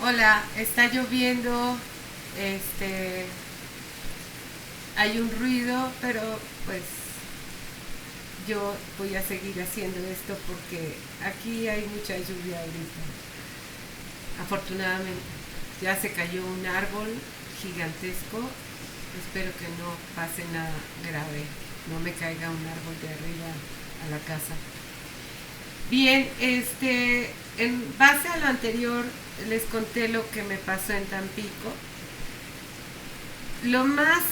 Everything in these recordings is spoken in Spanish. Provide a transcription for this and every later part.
Hola, está lloviendo, hay un ruido, pero pues yo voy a seguir haciendo esto porque aquí hay mucha lluvia ahorita. Afortunadamente, ya se cayó un árbol gigantesco. Espero que no pase nada grave, no me caiga un árbol de arriba a la casa. Bien, en base a lo anterior les conté lo que me pasó en Tampico. Lo más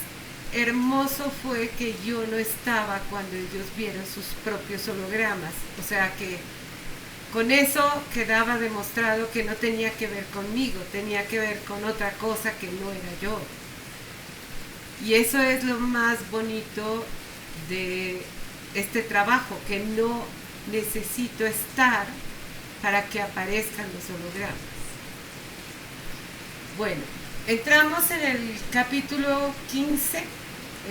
hermoso fue que yo no estaba cuando ellos vieron sus propios hologramas. O sea que con eso quedaba demostrado que no tenía que ver conmigo, tenía que ver con otra cosa que no era yo. Y eso es lo más bonito de este trabajo, que no necesito estar para que aparezcan los hologramas. Bueno, entramos en el capítulo 15,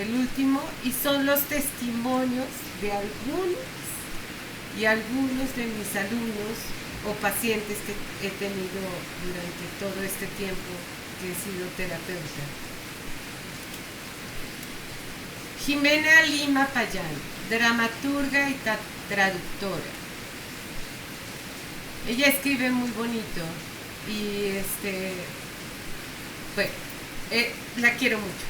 el último, y son los testimonios de algunos de mis alumnos o pacientes que he tenido durante todo este tiempo que he sido terapeuta. Jimena Lima Payán, dramaturga y traductora. Ella escribe muy bonito y bueno, la quiero mucho.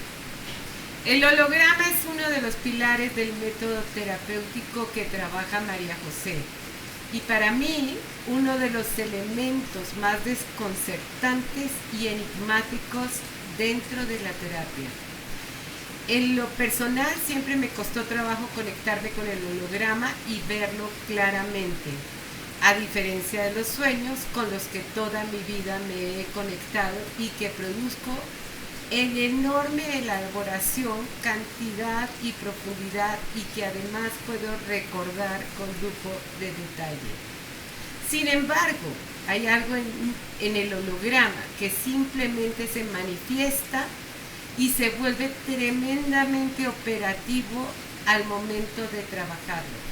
El holograma es uno de los pilares del método terapéutico que trabaja María José y para mí uno de los elementos más desconcertantes y enigmáticos dentro de la terapia. En lo personal siempre me costó trabajo conectarme con el holograma y verlo claramente, a diferencia de los sueños con los que toda mi vida me he conectado y que produzco en enorme elaboración, cantidad y profundidad y que además puedo recordar con lujo de detalle. Sin embargo, hay algo en el holograma que simplemente se manifiesta y se vuelve tremendamente operativo al momento de trabajarlo.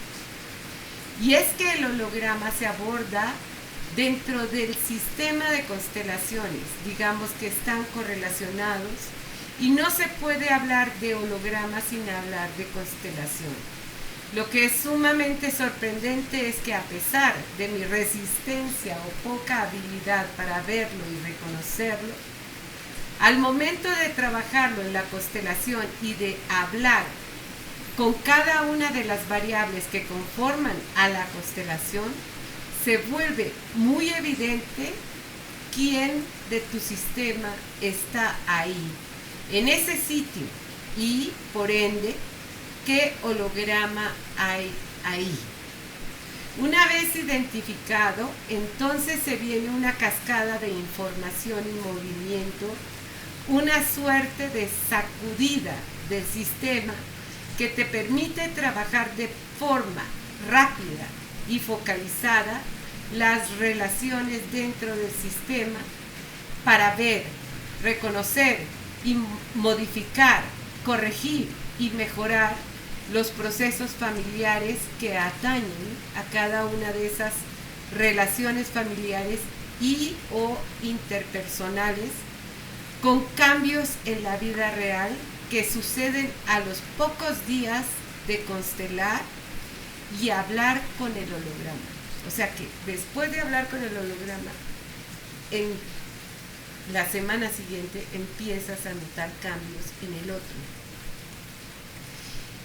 Y es que el holograma se aborda dentro del sistema de constelaciones, digamos que están correlacionados, y no se puede hablar de holograma sin hablar de constelación. Lo que es sumamente sorprendente es que a pesar de mi resistencia o poca habilidad para verlo y reconocerlo, al momento de trabajarlo en la constelación y de hablar con cada una de las variables que conforman a la constelación, se vuelve muy evidente quién de tu sistema está ahí, en ese sitio, y por ende, qué holograma hay ahí. Una vez identificado, entonces se viene una cascada de información y movimiento, una suerte de sacudida del sistema que te permite trabajar de forma rápida y focalizada las relaciones dentro del sistema para ver, reconocer y modificar, corregir y mejorar los procesos familiares que atañen a cada una de esas relaciones familiares y o interpersonales con cambios en la vida real que suceden a los pocos días de constelar y hablar con el holograma. O sea que después de hablar con el holograma, en la semana siguiente empiezas a notar cambios en el otro.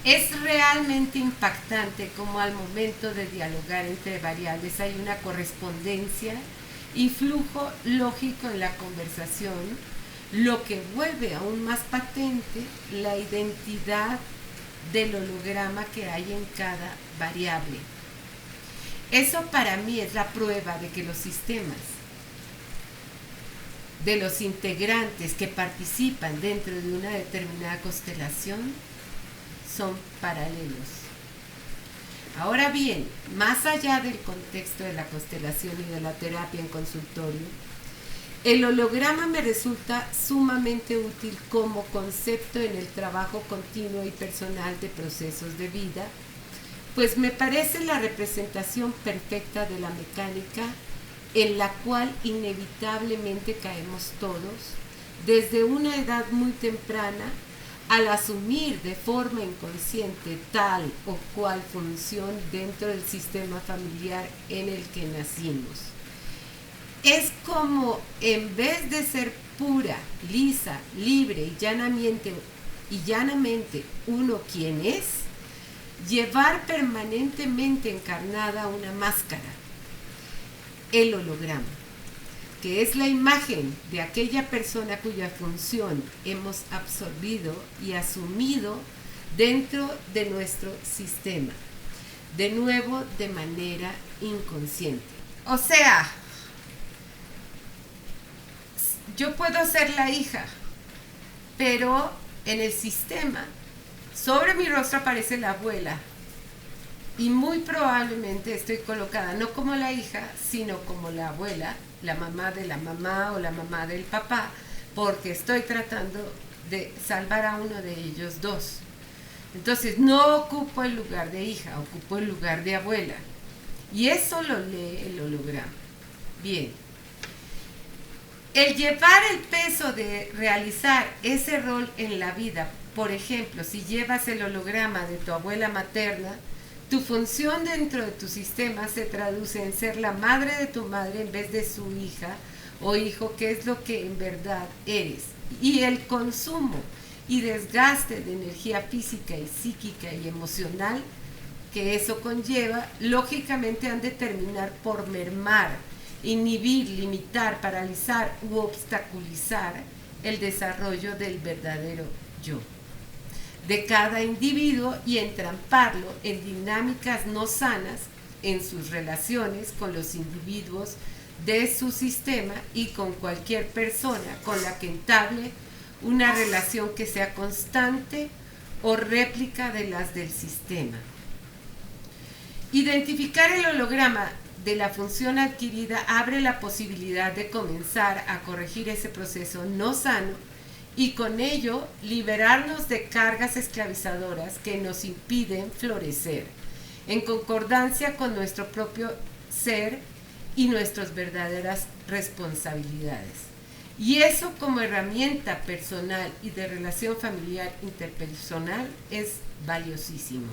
Es realmente impactante cómo al momento de dialogar entre variables hay una correspondencia y flujo lógico en la conversación, lo que vuelve aún más patente la identidad del holograma que hay en cada variable. Eso para mí es la prueba de que los sistemas de los integrantes que participan dentro de una determinada constelación son paralelos. Ahora bien, más allá del contexto de la constelación y de la terapia en consultorio, el holograma me resulta sumamente útil como concepto en el trabajo continuo y personal de procesos de vida, pues me parece la representación perfecta de la mecánica en la cual inevitablemente caemos todos desde una edad muy temprana al asumir de forma inconsciente tal o cual función dentro del sistema familiar en el que nacimos. Es como, en vez de ser pura, lisa, libre y llanamente uno quien es, llevar permanentemente encarnada una máscara, el holograma, que es la imagen de aquella persona cuya función hemos absorbido y asumido dentro de nuestro sistema, de nuevo de manera inconsciente. O sea, yo puedo ser la hija, pero en el sistema, sobre mi rostro aparece la abuela, y muy probablemente estoy colocada no como la hija, sino como la abuela, la mamá de la mamá o la mamá del papá, porque estoy tratando de salvar a uno de ellos dos. Entonces no ocupo el lugar de hija, ocupo el lugar de abuela. Y eso lo lee el holograma. Bien. El llevar el peso de realizar ese rol en la vida, por ejemplo, si llevas el holograma de tu abuela materna, tu función dentro de tu sistema se traduce en ser la madre de tu madre en vez de su hija o hijo, que es lo que en verdad eres. Y el consumo y desgaste de energía física y psíquica y emocional que eso conlleva, lógicamente han de terminar por mermar, inhibir, limitar, paralizar u obstaculizar el desarrollo del verdadero yo de cada individuo y entramparlo en dinámicas no sanas en sus relaciones con los individuos de su sistema y con cualquier persona con la que entable una relación que sea constante o réplica de las del sistema. Identificar el holograma de la función adquirida abre la posibilidad de comenzar a corregir ese proceso no sano y con ello liberarnos de cargas esclavizadoras que nos impiden florecer en concordancia con nuestro propio ser y nuestras verdaderas responsabilidades. Y eso como herramienta personal y de relación familiar interpersonal es valiosísimo.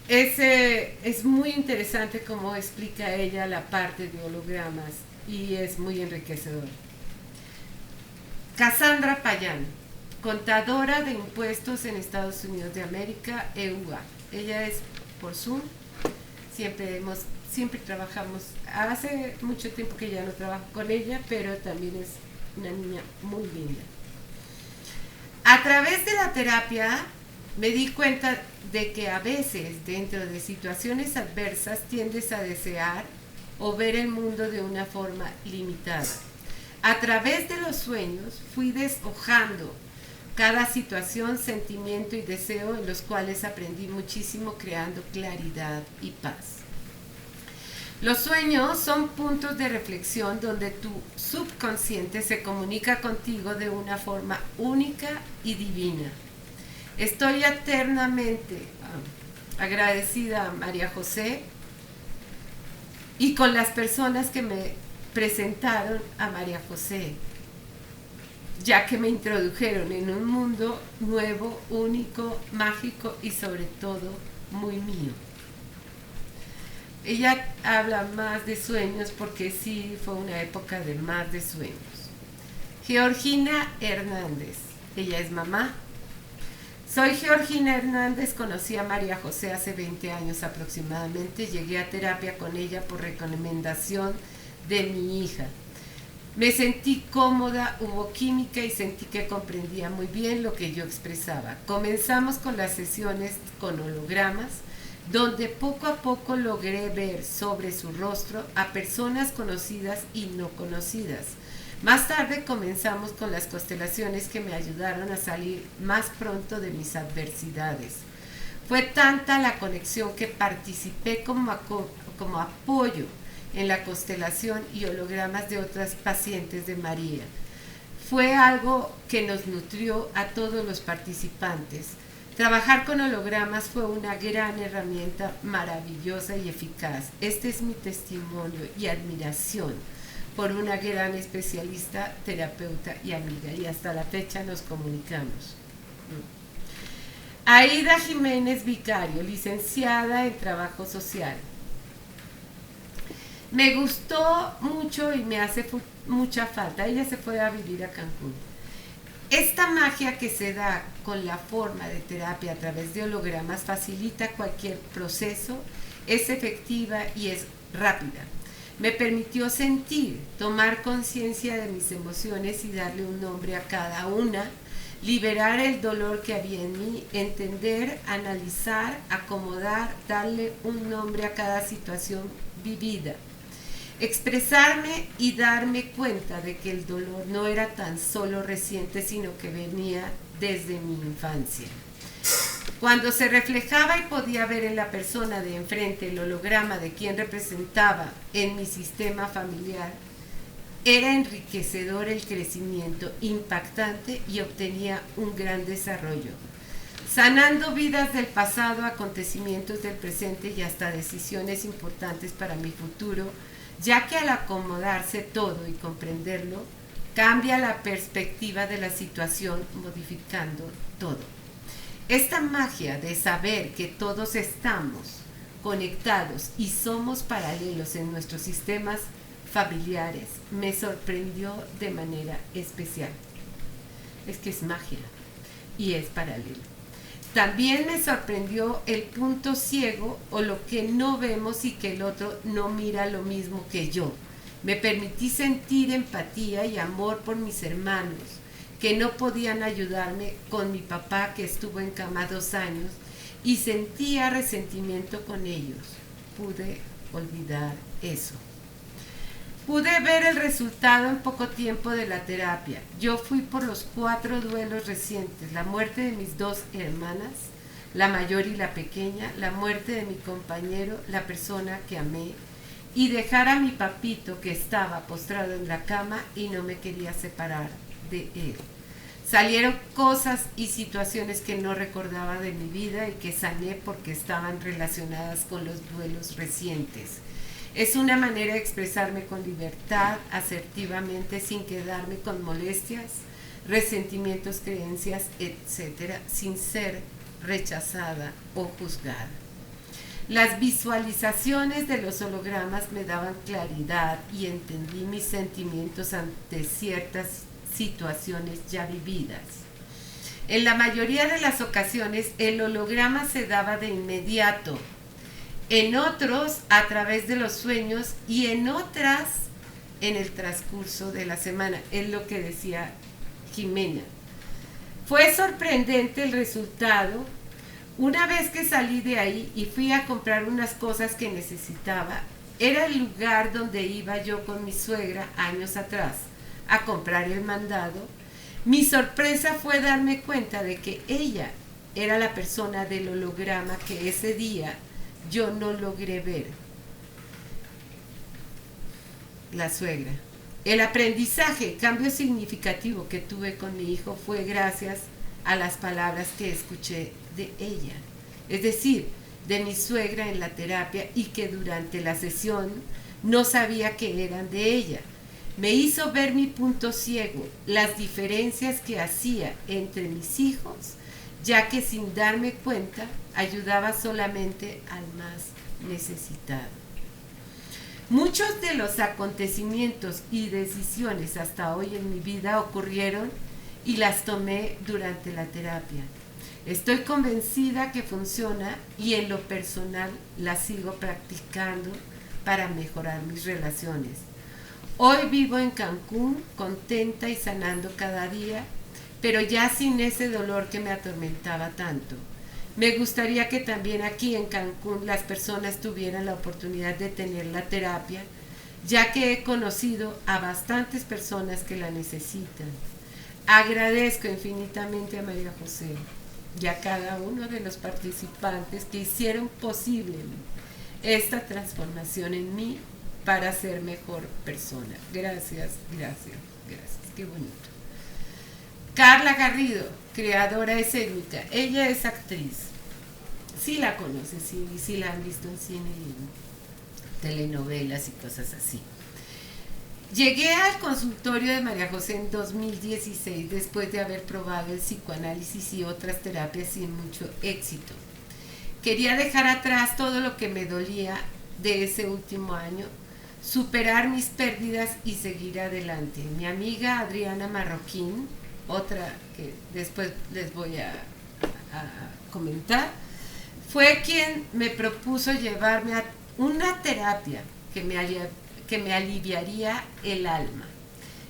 Es muy interesante cómo explica ella la parte de hologramas y es muy enriquecedor. Cassandra Payán, contadora de impuestos en Estados Unidos de América, EUA. Ella es por Zoom, siempre trabajamos, hace mucho tiempo que ya no trabajo con ella, pero también es una niña muy linda. A través de la terapia me di cuenta de que a veces dentro de situaciones adversas tiendes a desear o ver el mundo de una forma limitada. A través de los sueños fui deshojando cada situación, sentimiento y deseo en los cuales aprendí muchísimo creando claridad y paz. Los sueños son puntos de reflexión donde tu subconsciente se comunica contigo de una forma única y divina. Estoy eternamente agradecida a María José y con las personas que me presentaron a María José, ya que me introdujeron en un mundo nuevo, único, mágico y sobre todo muy mío. Ella habla más de sueños porque sí fue una época de más de sueños. Georgina Hernández, ella es mamá. Soy Georgina Hernández, conocí a María José hace 20 años aproximadamente, llegué a terapia con ella por recomendación de mi hija. Me sentí cómoda, hubo química y sentí que comprendía muy bien lo que yo expresaba. Comenzamos con las sesiones con hologramas, donde poco a poco logré ver sobre su rostro a personas conocidas y no conocidas. Más tarde comenzamos con las constelaciones que me ayudaron a salir más pronto de mis adversidades. Fue tanta la conexión que participé como apoyo en la constelación y hologramas de otras pacientes de María. Fue algo que nos nutrió a todos los participantes, Trabajar con hologramas fue una gran herramienta maravillosa y eficaz. Este es mi testimonio y admiración por una gran especialista, terapeuta y amiga. Y hasta la fecha nos comunicamos. Aida Jiménez Vicario, licenciada en Trabajo Social. Me gustó mucho y me hace mucha falta. Ella se fue a vivir a Cancún. Esta magia que se da con la forma de terapia a través de hologramas facilita cualquier proceso, es efectiva y es rápida. Me permitió sentir, tomar conciencia de mis emociones y darle un nombre a cada una, liberar el dolor que había en mí, entender, analizar, acomodar, darle un nombre a cada situación vivida. Expresarme y darme cuenta de que el dolor no era tan solo reciente, sino que venía desde mi infancia. Cuando se reflejaba y podía ver en la persona de enfrente el holograma de quien representaba en mi sistema familiar, era enriquecedor el crecimiento, impactante y obtenía un gran desarrollo, sanando vidas del pasado, acontecimientos del presente y hasta decisiones importantes para mi futuro, ya que al acomodarse todo y comprenderlo, cambia la perspectiva de la situación, modificando todo. Esta magia de saber que todos estamos conectados y somos paralelos en nuestros sistemas familiares me sorprendió de manera especial. Es que es magia y es paralelo. También me sorprendió el punto ciego o lo que no vemos y que el otro no mira lo mismo que yo. Me permití sentir empatía y amor por mis hermanos que no podían ayudarme, con mi papá que estuvo en cama 2 años y sentía resentimiento con ellos. Pude olvidar eso. Pude ver el resultado en poco tiempo de la terapia. Yo fui por los 4 duelos recientes: la muerte de mis 2 hermanas, la mayor y la pequeña, la muerte de mi compañero, la persona que amé, y dejar a mi papito que estaba postrado en la cama y no me quería separar de él. Salieron cosas y situaciones que no recordaba de mi vida y que sané porque estaban relacionadas con los duelos recientes. Es una manera de expresarme con libertad, asertivamente, sin quedarme con molestias, resentimientos, creencias, etc., sin ser rechazada o juzgada. Las visualizaciones de los hologramas me daban claridad y entendí mis sentimientos ante ciertas situaciones ya vividas. En la mayoría de las ocasiones el holograma se daba de inmediato, en otros a través de los sueños y en otras en el transcurso de la semana, es lo que decía Jimena. Fue sorprendente el resultado. Una vez que salí de ahí y fui a comprar unas cosas que necesitaba, era el lugar donde iba yo con mi suegra años atrás a comprar el mandado. Mi sorpresa fue darme cuenta de que ella era la persona del holograma que ese día yo no logré ver. La suegra. El aprendizaje, cambio significativo que tuve con mi hijo fue gracias a las palabras que escuché de ella, es decir, de mi suegra en la terapia, y que durante la sesión no sabía que eran de ella. Me hizo ver mi punto ciego, las diferencias que hacía entre mis hijos, ya que sin darme cuenta ayudaba solamente al más necesitado. Muchos de los acontecimientos y decisiones hasta hoy en mi vida ocurrieron y las tomé durante la terapia. Estoy convencida que funciona y en lo personal la sigo practicando para mejorar mis relaciones. Hoy vivo en Cancún, contenta y sanando cada día, pero ya sin ese dolor que me atormentaba tanto. Me gustaría que también aquí en Cancún las personas tuvieran la oportunidad de tener la terapia, ya que he conocido a bastantes personas que la necesitan. Agradezco infinitamente a María José y a cada uno de los participantes que hicieron posible esta transformación en mí para ser mejor persona. Gracias, gracias, gracias. Qué bonito. Carla Garrido, creadora escénica. Ella es actriz. Sí la conoces, sí la han visto en cine y en telenovelas y cosas así. Llegué al consultorio de María José en 2016 después de haber probado el psicoanálisis y otras terapias sin mucho éxito. Quería dejar atrás todo lo que me dolía de ese último año, superar mis pérdidas y seguir adelante. Mi amiga Adriana Marroquín, otra que después les voy a comentar, fue quien me propuso llevarme a una terapia que me aliviaría el alma.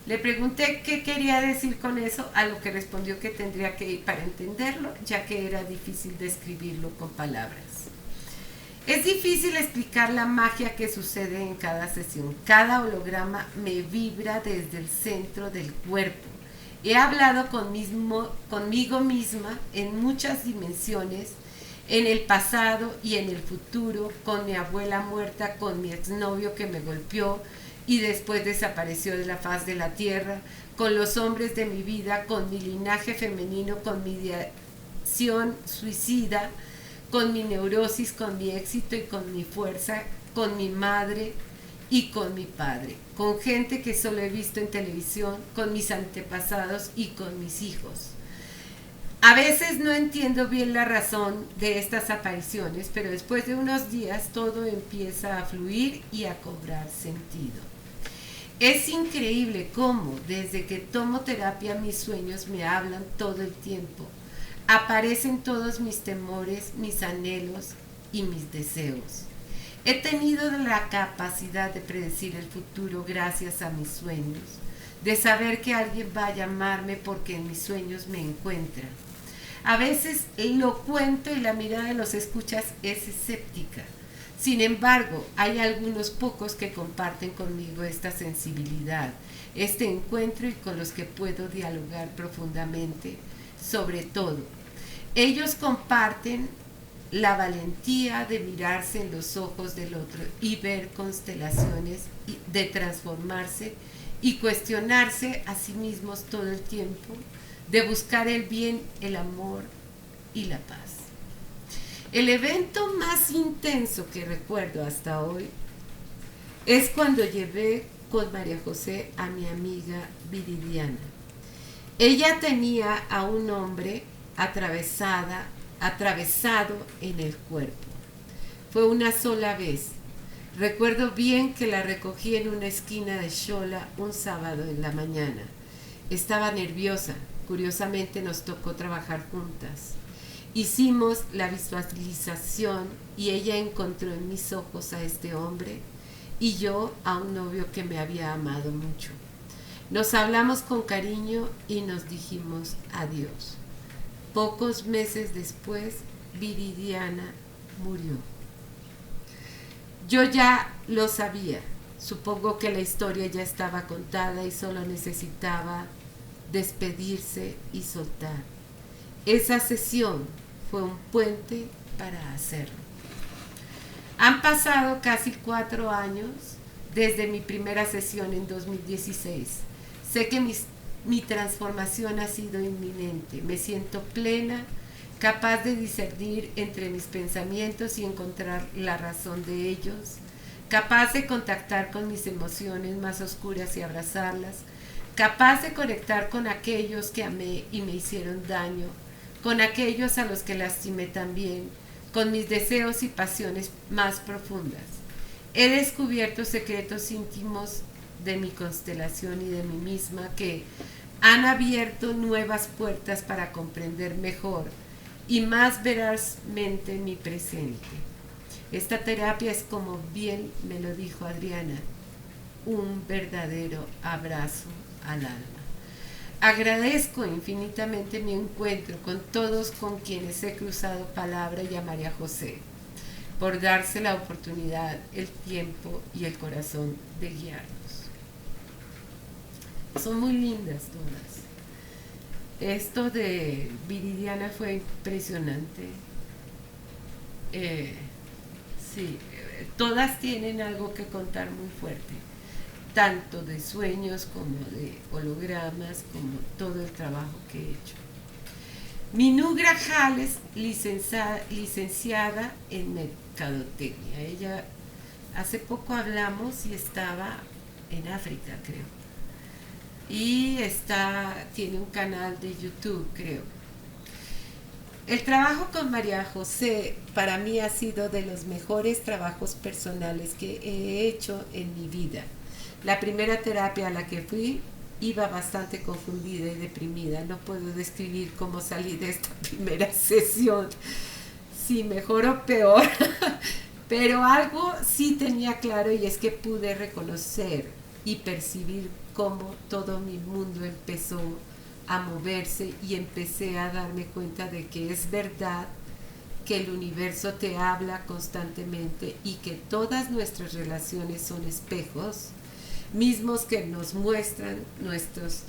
Le pregunté qué quería decir con eso, a lo que respondió que tendría que ir para entenderlo, ya que era difícil describirlo con palabras. Es difícil explicar la magia que sucede en cada sesión. Cada holograma me vibra desde el centro del cuerpo. He hablado conmigo misma en muchas dimensiones, en el pasado y en el futuro, con mi abuela muerta, con mi exnovio que me golpeó y después desapareció de la faz de la tierra, con los hombres de mi vida, con mi linaje femenino, con mi ideación suicida, con mi neurosis, con mi éxito y con mi fuerza, con mi madre y con mi padre, con gente que solo he visto en televisión, con mis antepasados y con mis hijos. A veces no entiendo bien la razón de estas apariciones, pero después de unos días todo empieza a fluir y a cobrar sentido. Es increíble cómo desde que tomo terapia mis sueños me hablan todo el tiempo. Aparecen todos mis temores, mis anhelos y mis deseos. He tenido la capacidad de predecir el futuro gracias a mis sueños, de saber que alguien va a llamarme porque en mis sueños me encuentra. A veces lo cuento y la mirada de los escuchas es escéptica. Sin embargo, hay algunos pocos que comparten conmigo esta sensibilidad, este encuentro y con los que puedo dialogar profundamente. Sobre todo, ellos comparten la valentía de mirarse en los ojos del otro y ver constelaciones, de transformarse y cuestionarse a sí mismos todo el tiempo, de buscar el bien, el amor y la paz. El evento más intenso que recuerdo hasta hoy es cuando llevé con María José a mi amiga Viridiana. Ella tenía a un hombre atravesado en el cuerpo. Fue una sola vez. Recuerdo bien que la recogí en una esquina de Xola un sábado en la mañana. Estaba nerviosa. Curiosamente nos tocó trabajar juntas. Hicimos la visualización y ella encontró en mis ojos a este hombre y yo a un novio que me había amado mucho. Nos hablamos con cariño y nos dijimos adiós. Pocos meses después, Viridiana murió. Yo ya lo sabía. Supongo que la historia ya estaba contada y solo necesitaba despedirse y soltar. Esa sesión fue un puente para hacerlo. Han pasado casi 4 años desde mi primera sesión en 2016. Sé que mi transformación ha sido inminente. Me siento plena, capaz de discernir entre mis pensamientos y encontrar la razón de ellos, capaz de contactar con mis emociones más oscuras y abrazarlas, capaz de conectar con aquellos que amé y me hicieron daño, con aquellos a los que lastimé también, con mis deseos y pasiones más profundas. He descubierto secretos íntimos de mi constelación y de mí misma que han abierto nuevas puertas para comprender mejor y más verazmente mi presente. Esta terapia es, como bien me lo dijo Adriana, un verdadero abrazo al alma. Agradezco infinitamente mi encuentro con todos con quienes he cruzado palabra y a María José por darse la oportunidad, el tiempo y el corazón de guiarnos. Son muy lindas todas. Esto de Viridiana fue impresionante. Sí, todas tienen algo que contar muy fuerte. tanto de sueños como de hologramas, como todo el trabajo que he hecho. Minú Grajales, licenciada en Mercadotecnia. Ella, hace poco hablamos y estaba en África, creo. Y tiene un canal de YouTube, creo. El trabajo con María José para mí ha sido de los mejores trabajos personales que he hecho en mi vida. La primera terapia a la que fui iba bastante confundida y deprimida. No puedo describir cómo salí de esta primera sesión, si mejor o peor, pero algo sí tenía claro, y es que pude reconocer y percibir cómo todo mi mundo empezó a moverse, y empecé a darme cuenta de que es verdad que el universo te habla constantemente y que todas nuestras relaciones son espejos mismos que nos muestran nuestros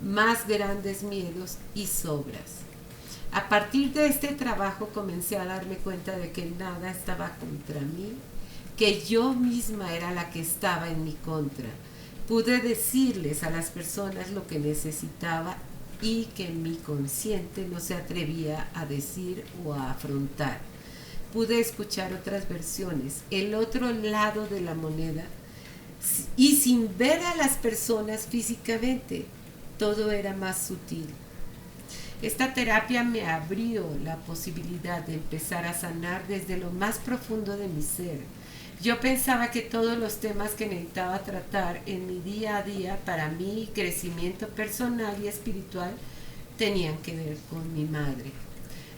más grandes miedos y sobras. A partir de este trabajo comencé a darme cuenta de que nada estaba contra mí, que yo misma era la que estaba en mi contra. Pude decirles a las personas lo que necesitaba y que mi consciente no se atrevía a decir o a afrontar. Pude escuchar otras versiones, el otro lado de la moneda, y sin ver a las personas físicamente, todo era más sutil. Esta terapia me abrió la posibilidad de empezar a sanar desde lo más profundo de mi ser. Yo pensaba que todos los temas que necesitaba tratar en mi día a día para mi crecimiento personal y espiritual tenían que ver con mi madre.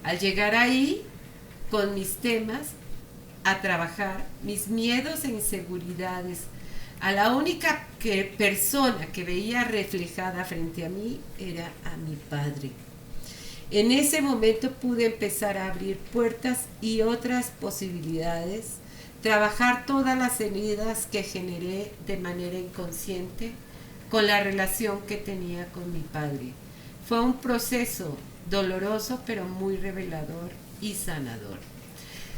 Al llegar ahí, con mis temas, a trabajar mis miedos e inseguridades, a la única persona que veía reflejada frente a mí era a mi padre. En ese momento pude empezar a abrir puertas y otras posibilidades, trabajar todas las heridas que generé de manera inconsciente con la relación que tenía con mi padre. Fue un proceso doloroso, pero muy revelador y sanador.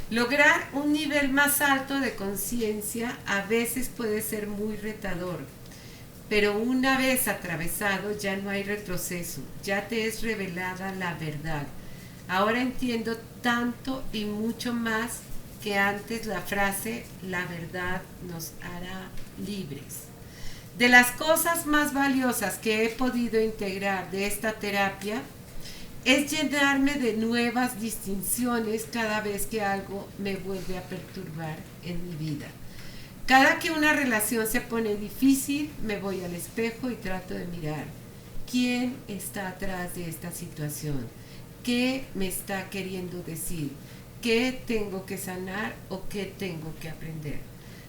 Lograr un nivel más alto de conciencia a veces puede ser muy retador, pero una vez atravesado ya no hay retroceso, ya te es revelada la verdad. Ahora entiendo tanto y mucho más que antes la frase "la verdad nos hará libres". De las cosas más valiosas que he podido integrar de esta terapia es llenarme de nuevas distinciones cada vez que algo me vuelve a perturbar en mi vida. Cada que una relación se pone difícil, me voy al espejo y trato de mirar quién está atrás de esta situación, qué me está queriendo decir, qué tengo que sanar o qué tengo que aprender.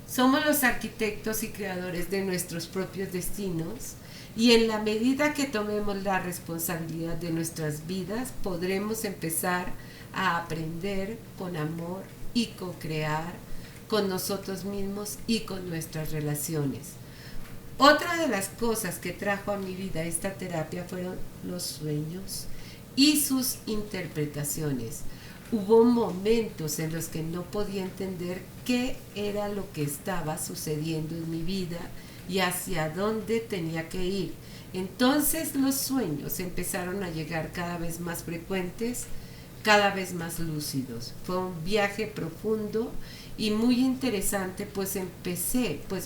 Somos los arquitectos y creadores de nuestros propios destinos, y en la medida que tomemos la responsabilidad de nuestras vidas, podremos empezar a aprender con amor y co-crear con nosotros mismos y con nuestras relaciones. Otra de las cosas que trajo a mi vida esta terapia fueron los sueños y sus interpretaciones. Hubo momentos en los que no podía entender qué era lo que estaba sucediendo en mi vida y hacia dónde tenía que ir. Entonces los sueños empezaron a llegar cada vez más frecuentes, cada vez más lúcidos. Fue un viaje profundo y muy interesante, pues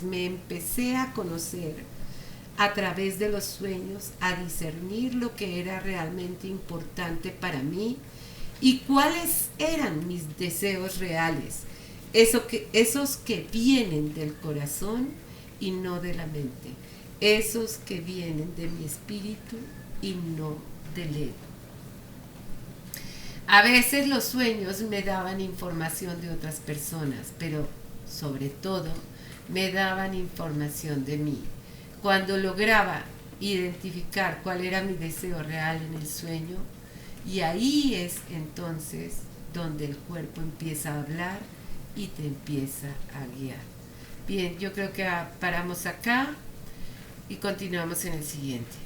me empecé a conocer a través de los sueños, a discernir lo que era realmente importante para mí y cuáles eran mis deseos reales, esos que vienen del corazón y no de la mente, esos que vienen de mi espíritu y no del ego. A veces los sueños me daban información de otras personas, pero sobre todo me daban información de mí. Cuando lograba identificar cuál era mi deseo real en el sueño, y ahí es entonces donde el cuerpo empieza a hablar y te empieza a guiar. Bien, yo creo que paramos acá y continuamos en el siguiente.